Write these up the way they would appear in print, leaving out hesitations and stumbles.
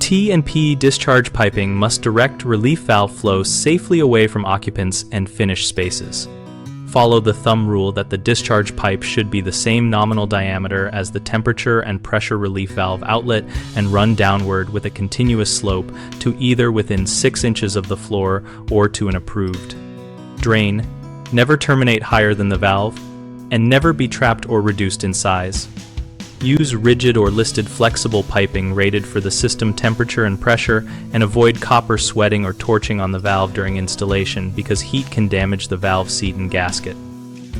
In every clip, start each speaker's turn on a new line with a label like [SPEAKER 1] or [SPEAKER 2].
[SPEAKER 1] T&P discharge piping must direct relief valve flow safely away from occupants and finished spaces. Follow the thumb rule that the discharge pipe should be the same nominal diameter as the temperature and pressure relief valve outlet and run downward with a continuous slope to either within 6 inches of the floor or to an approved drain. Never terminate higher than the valve, and never be trapped or reduced in size. Use rigid or listed flexible piping rated for the system temperature and pressure, and avoid copper sweating or torching on the valve during installation because heat can damage the valve seat and gasket.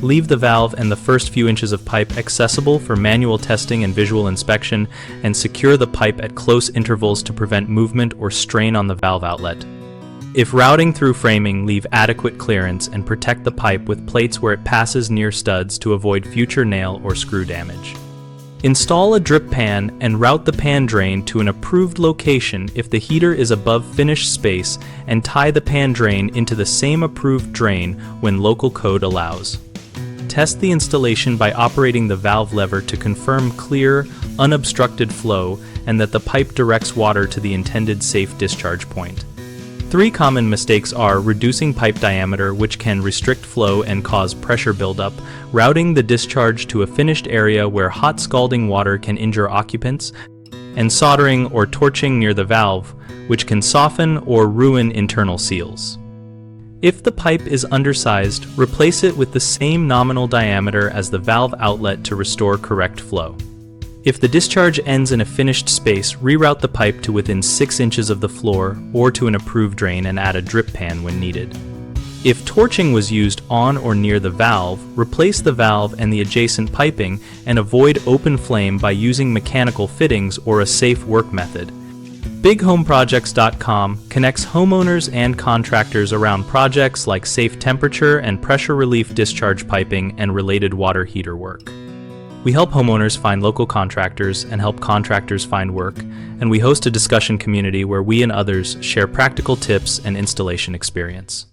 [SPEAKER 1] Leave the valve and the first few inches of pipe accessible for manual testing and visual inspection, and secure the pipe at close intervals to prevent movement or strain on the valve outlet. If routing through framing, leave adequate clearance and protect the pipe with plates where it passes near studs to avoid future nail or screw damage. Install a drip pan and route the pan drain to an approved location if the heater is above finished space, and tie the pan drain into the same approved drain when local code allows. Test the installation by operating the valve lever to confirm clear, unobstructed flow and that the pipe directs water to the intended safe discharge point. 3 common mistakes are reducing pipe diameter, which can restrict flow and cause pressure buildup, routing the discharge to a finished area where hot scalding water can injure occupants, and soldering or torching near the valve, which can soften or ruin internal seals. If the pipe is undersized, replace it with the same nominal diameter as the valve outlet to restore correct flow. If the discharge ends in a finished space, reroute the pipe to within 6 inches of the floor or to an approved drain and add a drip pan when needed. If torching was used on or near the valve, replace the valve and the adjacent piping and avoid open flame by using mechanical fittings or a safe work method. BigHomeProjects.com connects homeowners and contractors around projects like safe temperature and pressure relief discharge piping and related water heater work. We help homeowners find local contractors and help contractors find work, and we host a discussion community where we and others share practical tips and installation experience.